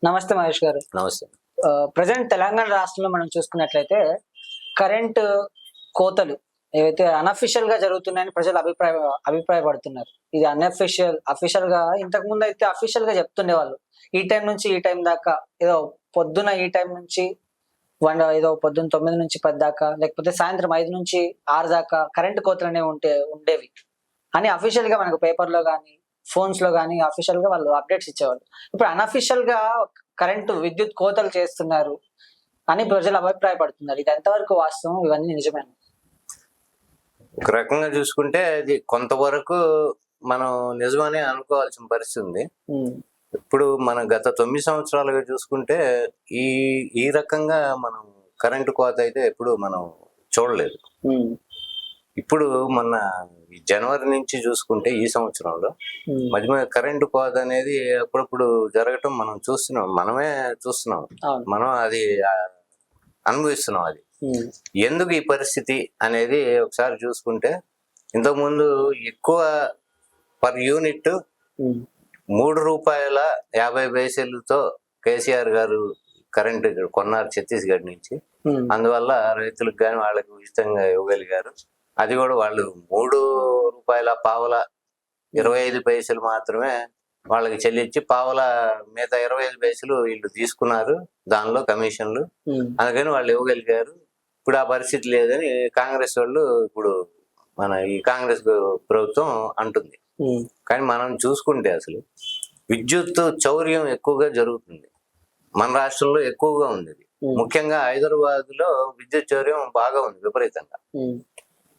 నమస్తే మహేష్ గారు. నమస్తే. ప్రజెంట్ తెలంగాణ రాష్ట్రంలో మనం చూసుకున్నట్లయితే కరెంట్ కోతలు ఏవైతే అనఫిషియల్ గా జరుగుతున్నాయని ప్రజలు అభిప్రాయపడుతున్నారు. ఇది అఫీషియల్ గా ఇంతకు ముందు అయితే అఫీషియల్ గా చెప్తుండేవాళ్ళు. ఈ టైం నుంచి ఈ టైం దాకా ఏదో పొద్దున ఈ టైం నుంచి ఏదో పొద్దున్న 9 నుంచి 10 దాకా, లేకపోతే సాయంత్రం 5 నుంచి 6 దాకా కరెంట్ కోతలు అనేవి ఉండేవి అని అఫీషియల్ గా మనకు పేపర్ లో కానీ ఫోన్స్ లో కానీ అఫీషియల్ గా వాళ్ళు అప్డేట్స్ ఇచ్చేవాళ్ళు. ఇప్పుడు అనఫిషియల్ గా విద్యుత్ కోతలు చేస్తున్నారు అని ప్రజలు అభిప్రాయపడుతున్నారు. ఇది ఎంతవరకు వాస్తవం? ఇవన్నీ నిజమేనా? ఒక రకంగా చూసుకుంటే అది కొంతవరకు మనం నిజమని అనుకోవాల్సిన పరిస్థితి ఉంది. ఇప్పుడు మన గత 9 సంవత్సరాలుగా చూసుకుంటే ఈ ఈ రకంగా మనం కరెంటు కోత అయితే ఎప్పుడు మనం చూడలేదు. ఇప్పుడు మొన్న జనవరి నుంచి చూసుకుంటే ఈ సంవత్సరంలో మధ్య కరెంటు కోత అనేది అప్పుడప్పుడు జరగటం మనం మనమే చూస్తున్నాం, మనం అది అనుభవిస్తున్నాం. అది ఎందుకు ఈ పరిస్థితి అనేది ఒకసారి చూసుకుంటే, ఇంతకుముందు ఎక్కువ పర్ యూనిట్ ₹3.50 కేసీఆర్ గారు కరెంటు కొన్నారు ఛత్తీస్గఢ్ నుంచి. అందువల్ల రైతులకు కానీ వాళ్ళకి ఉచితంగా ఇవ్వగలిగారు. అది కూడా వాళ్ళు ₹3.25 మాత్రమే వాళ్ళకి చెల్లించి మిగతా 25 వీళ్ళు తీసుకున్నారు, దానిలో కమిషన్లు. అందుకని వాళ్ళు ఇవ్వగలిగారు. ఇప్పుడు ఆ పరిస్థితి లేదని కాంగ్రెస్ వాళ్ళు, ఇప్పుడు మన ఈ కాంగ్రెస్ ప్రభుత్వం అంటుంది. కానీ మనం చూసుకుంటే అసలు విద్యుత్ చౌర్యం ఎక్కువగా జరుగుతుంది. మన రాష్ట్రంలో ఎక్కువగా ఉంది. ముఖ్యంగా హైదరాబాద్ లో విద్యుత్ చౌర్యం బాగా ఉంది, విపరీతంగా.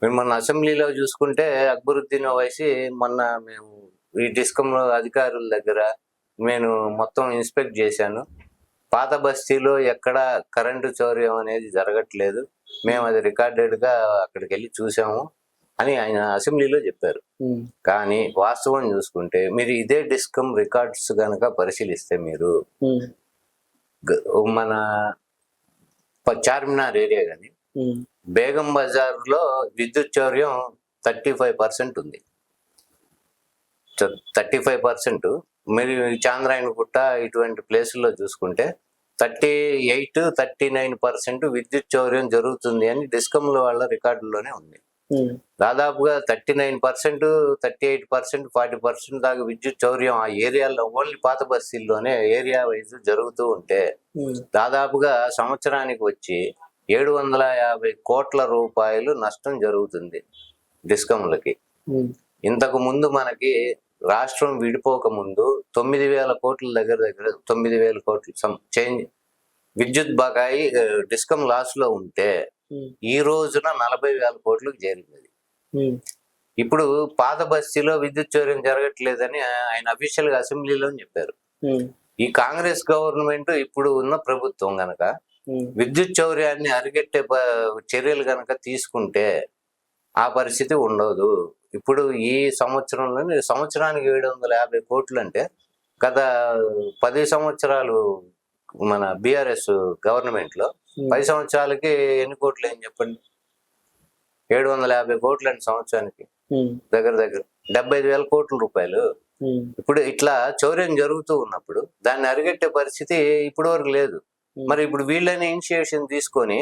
మన అసెంబ్లీలో చూసుకుంటే అక్బరుద్దీన్ ఓవైసీ మొన్న మేము ఈ డిస్కమ్ అధికారుల దగ్గర నేను మొత్తం ఇన్స్పెక్ట్ చేశాను. పాత బస్తీలో ఎక్కడ కరెంటు చౌర్యం అనేది జరగట్లేదు, మేము అది రికార్డెడ్ గా అక్కడికి వెళ్ళి చూసాము అని ఆయన అసెంబ్లీలో చెప్పారు. కానీ వాస్తవం చూసుకుంటే మీరు ఇదే డిస్కమ్ రికార్డ్స్ గనక పరిశీలిస్తే, మీరు మన చార్మినార్ ఏరియా కానీ బేగం బజార్ లో విద్యుత్ చౌర్యం 35% ఉంది. 35%. మీరు చాంద్రాయణ గుట్ట ఇటువంటి ప్లేసుల్లో చూసుకుంటే 38-39% విద్యుత్ చౌర్యం జరుగుతుంది అని డిస్కమ్ల వాళ్ళ రికార్డుల్లోనే ఉంది. దాదాపుగా 39%, 38%, 40% దాకా విద్యుత్ చౌర్యం ఆ ఏరియాలో ఓన్లీ పాత బస్తీల్లోనే ఏరియా వైజ్ జరుగుతూ ఉంటే దాదాపుగా సంవత్సరానికి వచ్చి ₹750 కోట్ల నష్టం జరుగుతుంది డిస్కమ్లకి. ఇంతకు ముందు మనకి రాష్ట్రం విడిపోక ముందు 9,000 కోట్ల దగ్గర 9,000 కోట్లు చేంజ్ విద్యుత్ బకాయి డిస్కమ్ లాస్ లో ఉంటే ఈ రోజున 40,000 కోట్లకు చేరింది. ఇప్పుడు పాత బస్తీలో విద్యుత్ చౌర్యం జరగట్లేదని ఆయన అఫీషియల్ గా అసెంబ్లీలో చెప్పారు. ఈ కాంగ్రెస్ గవర్నమెంట్ ఇప్పుడు ఉన్న ప్రభుత్వం గనక విద్యుత్ చౌర్యాన్ని అరికట్టే చర్యలు గనక తీసుకుంటే ఆ పరిస్థితి ఉండదు. ఇప్పుడు ఈ సంవత్సరానికి 750 కోట్లు అంటే గత 10 సంవత్సరాలు మన బీఆర్ఎస్ గవర్నమెంట్ లో 10 సంవత్సరాలకి ఎన్ని కోట్లు ఏం చెప్పండి? 750 కోట్లు అంటే సంవత్సరానికి దగ్గర 75,000 కోట్ల రూపాయలు. ఇప్పుడు ఇట్లా చౌర్యం జరుగుతూ ఉన్నప్పుడు దాన్ని అరికట్టే పరిస్థితి ఇప్పటి వరకు లేదు. మరి ఇప్పుడు వీళ్ళని ఇనిషియేషన్ తీసుకొని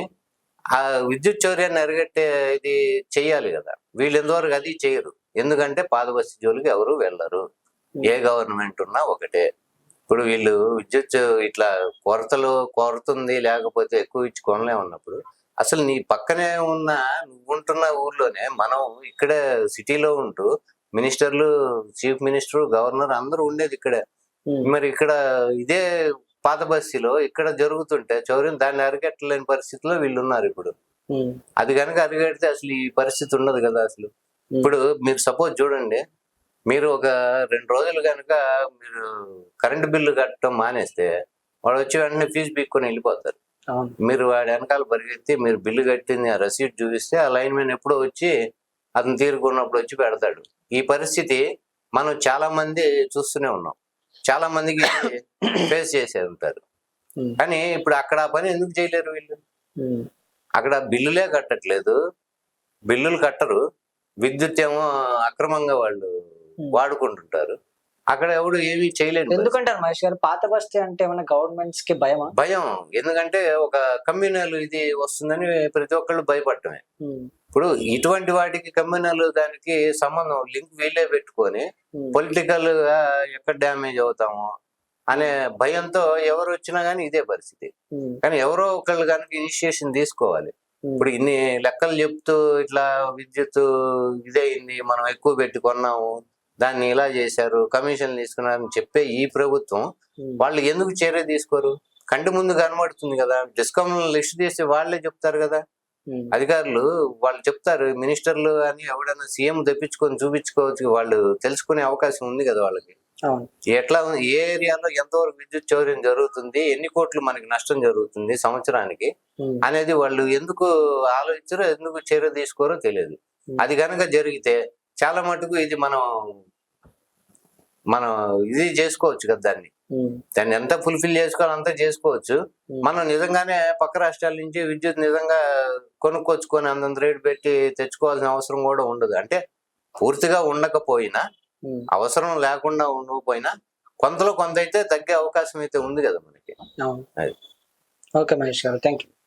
ఆ విద్యుత్ చౌర్యాన్ని అరికట్టే ఇది చెయ్యాలి కదా. వీళ్ళు ఎంతవరకు అది చేయరు. ఎందుకంటే పాత బస్తీ జోలికి ఎవరు వెళ్ళరు, ఏ గవర్నమెంట్ ఉన్నా ఒకటే. ఇప్పుడు వీళ్ళు విద్యుత్ ఇట్లా కొరతుంది లేకపోతే ఎక్కువ ఇచ్చి కొనలే ఉన్నప్పుడు అసలు నీ పక్కనే ఉన్న నువ్వుంటున్న ఊర్లోనే మనం ఇక్కడే సిటీలో ఉంటూ మినిస్టర్లు, చీఫ్ మినిస్టర్, గవర్నర్ అందరూ ఉండేది ఇక్కడే. మరి ఇక్కడ ఇదే పాత బస్తీలో ఇక్కడ జరుగుతుంటే చౌర్యం, దాన్ని అరికట్టలేని పరిస్థితిలో వీళ్ళు ఉన్నారు. ఇప్పుడు అది కనుక అరికడితే అసలు ఈ పరిస్థితి ఉండదు కదా. అసలు ఇప్పుడు మీరు సపోజ్ చూడండి, మీరు ఒక 2 రోజులు కనుక మీరు కరెంటు బిల్లు కట్టడం మానేస్తే వాడు వచ్చి వెంటనే ఫీజు పీక్కొని వెళ్ళిపోతారు. మీరు వాడి వెనకాల పరిగెత్తి మీరు బిల్లు కట్టింది ఆ రసీట్ చూపిస్తే ఆ లైన్ మ్యాన్ ఎప్పుడో వచ్చి అతను తీరుకున్నప్పుడు వచ్చి పెడతాడు. ఈ పరిస్థితి మనం చాలా మంది చూస్తూనే ఉన్నాం, చాలా మందికి ఫేస్ చేసే ఉంటారు. కానీ ఇప్పుడు అక్కడ ఆ పని ఎందుకు చేయలేరు వీళ్ళు? అక్కడ బిల్లులే కట్టట్లేదు, బిల్లులు కట్టరు, విద్యుత్ ఏమో అక్రమంగా వాళ్ళు వాడుకుంటుంటారు. అక్కడ ఎవడు ఏమీ చేయలేడు. ఎందుకంటారు మహేష్ గారు? పాత బస్తీ అంటే ఏమైనా గవర్నమెంట్స్ కి భయమా? భయం. ఎందుకంటే ఒక కమ్యూనల్ ఇది వస్తుందని ప్రతి ఒక్కళ్ళు భయపడటమే. ఇప్పుడు ఇటువంటి వాటికి కమ్యూనల్ దానికి సంబంధం లింక్ వీళ్ళే పెట్టుకొని పొలిటికల్ గా ఎక్కడ డ్యామేజ్ అవుతామో అనే భయంతో ఎవరు వచ్చినా గానీ ఇదే పరిస్థితి. కానీ ఎవరో ఒకళ్ళు కనుక ఇనిషియేషన్ తీసుకోవాలి. ఇప్పుడు ఇన్ని లెక్కలు చెప్తూ ఇట్లా విద్యుత్ ఇదైంది, మనం ఎక్కువ పెట్టి కొన్నాము, దాన్ని ఇలా చేశారు, కమిషన్లు తీసుకున్నారని చెప్పే ఈ ప్రభుత్వం వాళ్ళు ఎందుకు చర్య తీసుకోరు? కంటి ముందు కనబడుతుంది కదా, డిస్కమ్ లిస్ట్ చేసి వాళ్ళే చెప్తారు కదా అధికారులు. వాళ్ళు చెప్తారు, మినిస్టర్లు అని ఎవడన్నా సీఎం తెప్పించుకొని చూపించుకోవచ్చు, వాళ్ళు తెలుసుకునే అవకాశం ఉంది కదా వాళ్ళకి. ఎట్లా ఏ ఏరియాలో ఎంతవరకు విద్యుత్ చౌర్యం జరుగుతుంది, ఎన్ని కోట్లు మనకి నష్టం జరుగుతుంది సంవత్సరానికి అనేది వాళ్ళు ఎందుకు ఆలోచించారో, ఎందుకు చర్య తీసుకోరో తెలియదు. అది కనుక జరిగితే చాలా మటుకు ఇది మనం ఇది చేసుకోవచ్చు కదా, దాన్ని ఎంత ఫుల్ఫిల్ చేసుకోవాలి అంతా చేసుకోవచ్చు. మనం నిజంగానే పక్క రాష్ట్రాల నుంచి విద్యుత్ నిజంగా కొనుక్కొచ్చుకొని అంతంత రేటు పెట్టి తెచ్చుకోవాల్సిన అవసరం కూడా ఉండదు. అంటే పూర్తిగా ఉండకపోయినా, అవసరం లేకుండా ఉండకపోయినా కొంతలో కొంత అయితే తగ్గే అవకాశం అయితే ఉంది కదా మనకి. ఓకే మహేష్ గారు, థ్యాంక్ యూ.